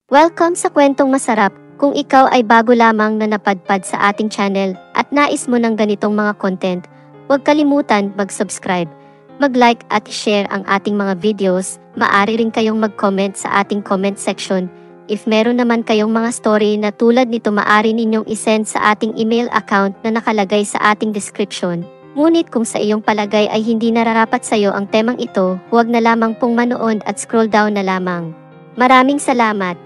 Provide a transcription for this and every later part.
Welcome sa Kwentong Masarap. Kung ikaw ay bago lamang na napadpad sa ating channel at nais mo ng ganitong mga content, huwag kalimutan mag-subscribe, mag-like at share ang ating mga videos. Maaari rin kayong mag-comment sa ating comment section. If meron naman kayong mga story na tulad nito, maaari ninyong isend sa ating email account na nakalagay sa ating description. Ngunit kung sa iyong palagay ay hindi nararapat sa iyo ang temang ito, huwag na lamang pong manood at scroll down na lamang. Maraming salamat!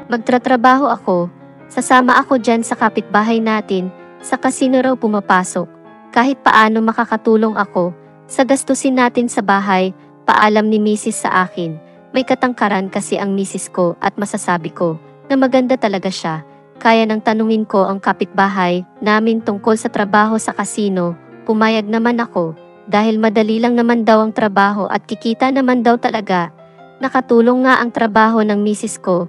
Magtratrabaho ako, sasama ako dyan sa kapitbahay natin, sa kasino raw pumapasok. Kahit paano makakatulong ako, sa gastusin natin sa bahay, paalam ni Mrs. sa akin. May katangkaran kasi ang Mrs. ko at masasabi ko, na maganda talaga siya. Kaya nang tanungin ko ang kapitbahay namin tungkol sa trabaho sa kasino, pumayag naman ako, dahil madali lang naman daw ang trabaho at kikita naman daw talaga. Nakatulong nga ang trabaho ng Mrs. ko.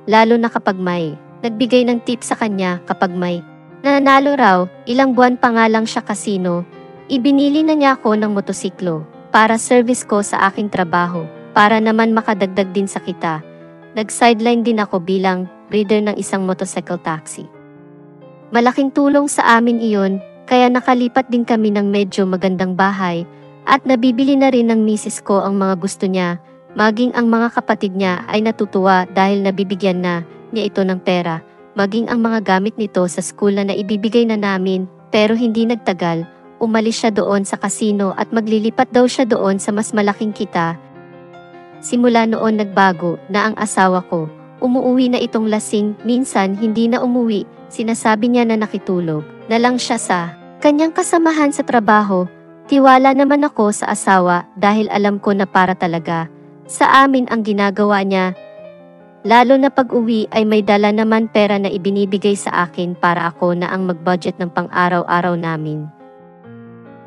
Lalo na kapag may nagbigay ng tip sa kanya kapag may nananalo raw, ilang buwan pa nga lang siya kasino. Ibinili na niya ako ng motosiklo para service ko sa aking trabaho, para naman makadagdag din sa kita. Nag-sideline din ako bilang breeder ng isang motorcycle taxi. Malaking tulong sa amin iyon, kaya nakalipat din kami ng medyo magandang bahay at nabibili na rin ng misis ko ang mga gusto niya. Maging ang mga kapatid niya ay natutuwa dahil nabibigyan na niya ito ng pera. Maging ang mga gamit nito sa school na naibibigay na namin, pero hindi nagtagal, umalis siya doon sa kasino at maglilipat daw siya doon sa mas malaking kita. Simula noon nagbago na ang asawa ko. Umuuwi na itong lasing, minsan hindi na umuwi, sinasabi niya na nakitulog na lang siya sa kanyang kasamahan sa trabaho. Tiwala naman ako sa asawa dahil alam ko na para talaga sa amin ang ginagawa niya. Lalo na pag-uwi ay may dala naman pera na ibinibigay sa akin para ako na ang mag-budget ng pang-araw-araw namin.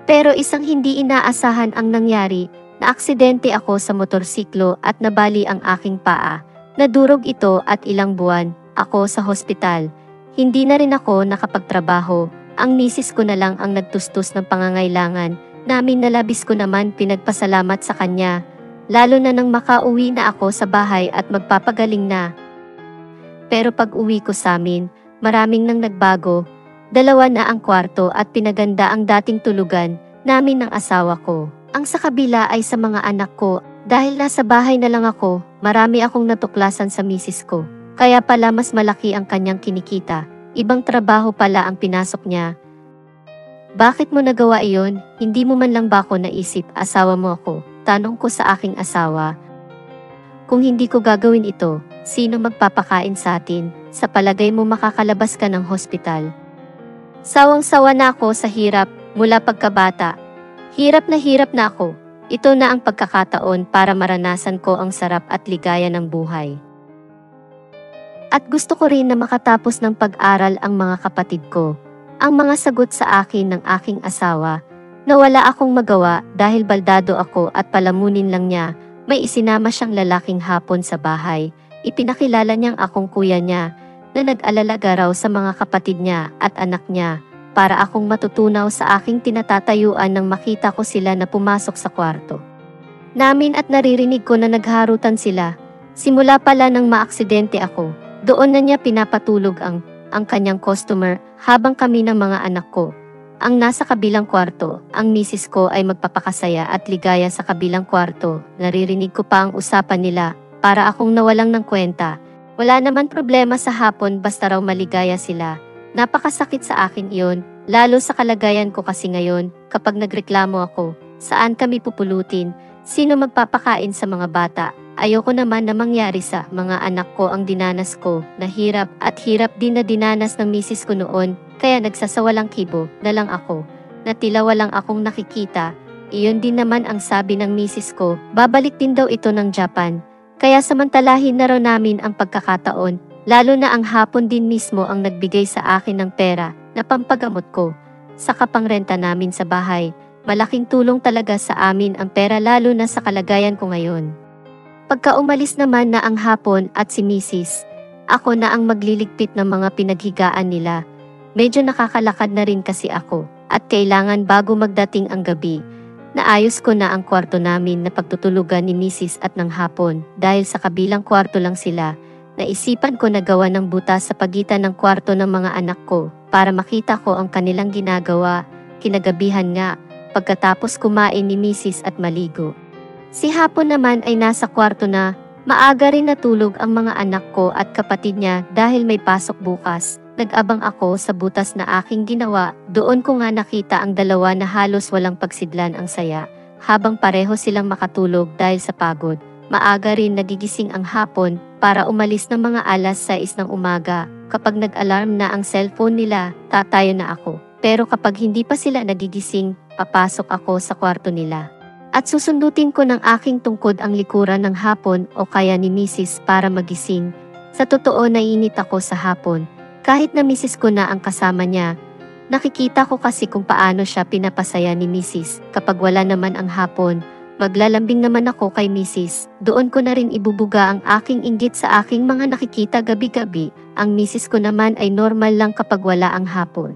Pero isang hindi inaasahan ang nangyari, na aksidente ako sa motorsiklo at nabali ang aking paa. Nadurog ito at ilang buwan ako sa hospital. Hindi na rin ako nakapagtrabaho. Ang misis ko na lang ang nagtustos ng pangangailangan namin, na labis ko naman pinagpasalamat sa kanya. Lalo na nang makauwi na ako sa bahay at magpapagaling na. Pero pag uwi ko sa amin, maraming nang nagbago. 2 na ang kwarto at pinaganda ang dating tulugan namin ng asawa ko. Ang sa kabila ay sa mga anak ko. Dahil nasa bahay na lang ako, marami akong natuklasan sa misis ko. Kaya pala mas malaki ang kanyang kinikita. Ibang trabaho pala ang pinasok niya. Bakit mo nagawa iyon? Hindi mo man lang ba ako naisip, asawa mo ako? Tanong ko sa aking asawa. Kung hindi ko gagawin ito, sino magpapakain sa atin? Sa palagay mo makakalabas ka ng hospital? Sawang-sawa na ako sa hirap mula pagkabata. Hirap na ako. Ito na ang pagkakataon para maranasan ko ang sarap at ligaya ng buhay. At gusto ko rin na makatapos ng pag-aral ang mga kapatid ko. Ang mga sagot sa akin ng aking asawa, na wala akong magawa dahil baldado ako at palamunin lang niya. May isinama siyang lalaking hapon sa bahay. Ipinakilala niyang akong kuya niya na nag-alalaga raw sa mga kapatid niya at anak niya, para akong matutunaw sa aking tinatatayuan nang makita ko sila na pumasok sa kwarto namin at naririnig ko na nagharutan sila. Simula pala nang maaksidente ako, doon na niya pinapatulog ang kanyang customer habang kami ng mga anak ko ang nasa kabilang kwarto. Ang misis ko ay magpapakasaya at ligaya sa kabilang kwarto. Naririnig ko pa ang usapan nila, para akong nawalang ng kwenta. Wala naman problema sa hapon basta raw maligaya sila. Napakasakit sa akin iyon, lalo sa kalagayan ko kasi ngayon. Kapag nagreklamo ako, saan kami pupulutin? Sino magpapakain sa mga bata? Ayoko naman na mangyari sa mga anak ko ang dinanas ko, na hirap at hirap din na dinanas ng misis ko noon. Kaya nagsasawalang kibo na lang ako, na tila walang akong nakikita. Iyon din naman ang sabi ng misis ko, babalik din daw ito ng Japan. Kaya samantalahin na raw namin ang pagkakataon, lalo na ang hapon din mismo ang nagbigay sa akin ng pera na pampagamot ko sa kapangrenta namin sa bahay. Malaking tulong talaga sa amin ang pera, lalo na sa kalagayan ko ngayon. Pagka umalis naman na ang hapon at si misis, ako na ang magliligpit ng mga pinaghigaan nila. Medyo nakakalakad na rin kasi ako at kailangan bago magdating ang gabi. Naayos ko na ang kwarto namin na pagtutulugan ni misis at ng hapon dahil sa kabilang kwarto lang sila. Naisipan ko na gawa ng butas sa pagitan ng kwarto ng mga anak ko para makita ko ang kanilang ginagawa, kinagabihan nga, pagkatapos kumain ni Mrs. at maligo. Si Hapon naman ay nasa kwarto na, maaga rin natulog ang mga anak ko at kapatid niya dahil may pasok bukas. Nag-abang ako sa butas na aking ginawa, doon ko nga nakita ang dalawa na halos walang pagsidlan ang saya, habang pareho silang makatulog dahil sa pagod. Maaga rin nagigising ang Hapon para umalis ng mga alas 6 ng umaga. Kapag nag-alarm na ang cellphone nila, tatayo na ako. Pero kapag hindi pa sila nagigising, papasok ako sa kwarto nila. At susundutin ko ng aking tungkod ang likuran ng Hapon o kaya ni Mrs. para magising. Sa totoo, naiinit ako sa Hapon. Kahit na Mrs. ko na ang kasama niya, nakikita ko kasi kung paano siya pinapasaya ni Mrs. Kapag wala naman ang Hapon, maglalambing naman ako kay Mrs. Doon ko na rin ibubuga ang aking inggit sa aking mga nakikita gabi-gabi. Ang Mrs. ko naman ay normal lang kapag wala ang Hapon.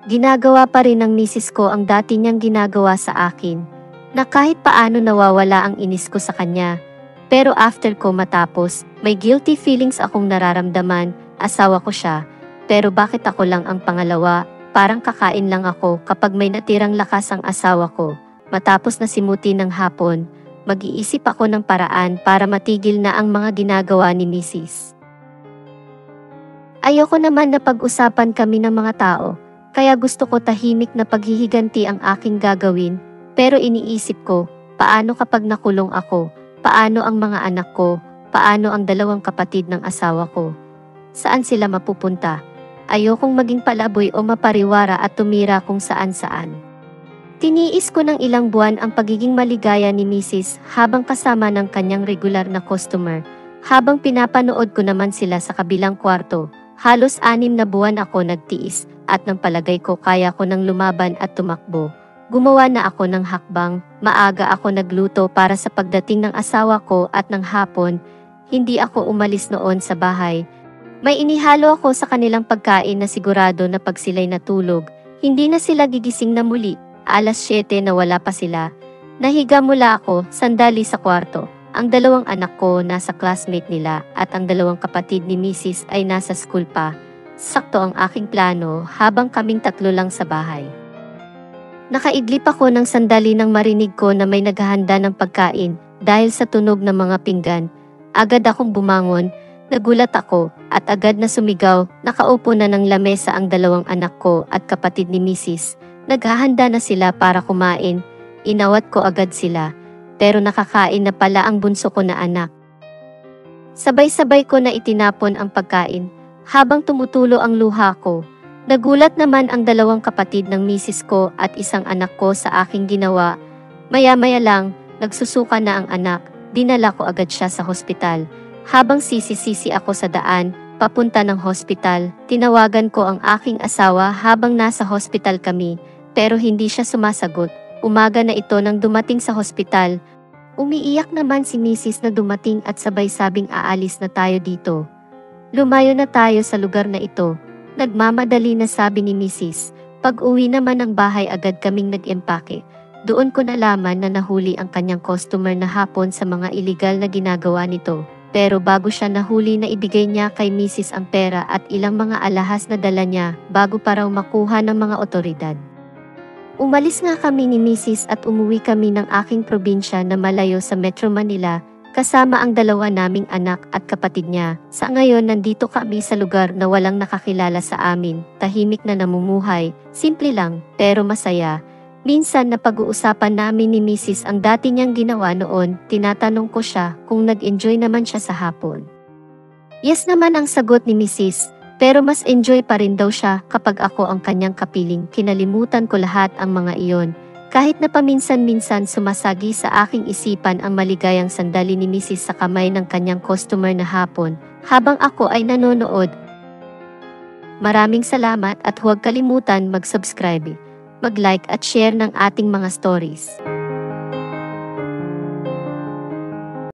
Ginagawa pa rin ng Mrs. ko ang dati niyang ginagawa sa akin, na kahit paano nawawala ang inis ko sa kanya. Pero after ko matapos, may guilty feelings akong nararamdaman. Asawa ko siya, pero bakit ako lang ang pangalawa? Parang kakain lang ako kapag may natirang lakas ang asawa ko. Matapos na simuti ng Hapon, mag-iisip ako ng paraan para matigil na ang mga ginagawa ni Mrs. Ayoko naman na pag-usapan kami ng mga tao, kaya gusto ko tahimik na paghihiganti ang aking gagawin. Pero iniisip ko, paano kapag nakulong ako? Paano ang mga anak ko? Paano ang dalawang kapatid ng asawa ko? Saan sila mapupunta? Ayokong maging palaboy o mapariwara at tumira kung saan-saan. Tiniis ko ng ilang buwan ang pagiging maligaya ni Mrs. habang kasama ng kanyang regular na customer. Habang pinapanood ko naman sila sa kabilang kwarto, halos 6 na buwan ako nagtiis at ng palagay ko kaya ko nang lumaban at tumakbo. Gumawa na ako ng hakbang, maaga ako nagluto para sa pagdating ng asawa ko at ng Hapon, hindi ako umalis noon sa bahay. May inihalo ako sa kanilang pagkain na sigurado na pag sila'y natulog, hindi na sila gigising na muli. Alas 7 na wala pa sila. Nahiga mula ako, sandali sa kwarto. Ang dalawang anak ko nasa classmate nila at ang dalawang kapatid ni Mrs. ay nasa school pa. Sakto ang aking plano habang kaming tatlo lang sa bahay. Nakaidlip ako ng sandali nang marinig ko na may naghahanda ng pagkain dahil sa tunog ng mga pinggan. Agad akong bumangon, nagulat ako at agad na sumigaw. Nakaupo na ng lamesa ang dalawang anak ko at kapatid ni Mrs. Naghahanda na sila para kumain. Inawat ko agad sila, pero nakakain na pala ang bunso ko na anak. Sabay-sabay ko na itinapon ang pagkain. Habang tumutulo ang luha ko, nagulat naman ang dalawang kapatid ng misis ko at isang anak ko sa aking ginawa. Maya-maya lang, nagsusuka na ang anak. Dinala ko agad siya sa hospital. Habang sisi-sisi ako sa daan, papunta ng hospital, tinawagan ko ang aking asawa habang nasa hospital kami. Pero hindi siya sumasagot. Umaga na ito nang dumating sa hospital. Umiiyak naman si Mrs. na dumating at sabay sabing aalis na tayo dito. Lumayo na tayo sa lugar na ito. Nagmamadali na sabi ni Mrs. Pag-uwi naman ng bahay agad kaming nag-empake. Doon ko nalaman na nahuli ang kanyang customer na Hapon sa mga iligal na ginagawa nito. Pero bago siya nahuli na ibigay niya kay Mrs. ang pera at ilang mga alahas na dala niya bago pa raw makuha ng mga otoridad. Umalis nga kami ni Mrs. at umuwi kami ng aking probinsya na malayo sa Metro Manila, kasama ang dalawa naming anak at kapatid niya. Sa ngayon nandito kami sa lugar na walang nakakilala sa amin, tahimik na namumuhay, simple lang, pero masaya. Minsan na pag-uusapan namin ni Mrs. ang dati niyang ginawa noon, tinatanong ko siya kung nag-enjoy naman siya sa Hapon. Yes naman ang sagot ni Mrs. Pero mas enjoy pa rin daw siya kapag ako ang kanyang kapiling. Kinalimutan ko lahat ang mga iyon. Kahit na paminsan-minsan sumasagi sa aking isipan ang maligayang sandali ni Mrs. sa kamay ng kanyang customer na Hapon, habang ako ay nanonood. Maraming salamat at huwag kalimutan mag-subscribe, mag-like at share ng ating mga stories.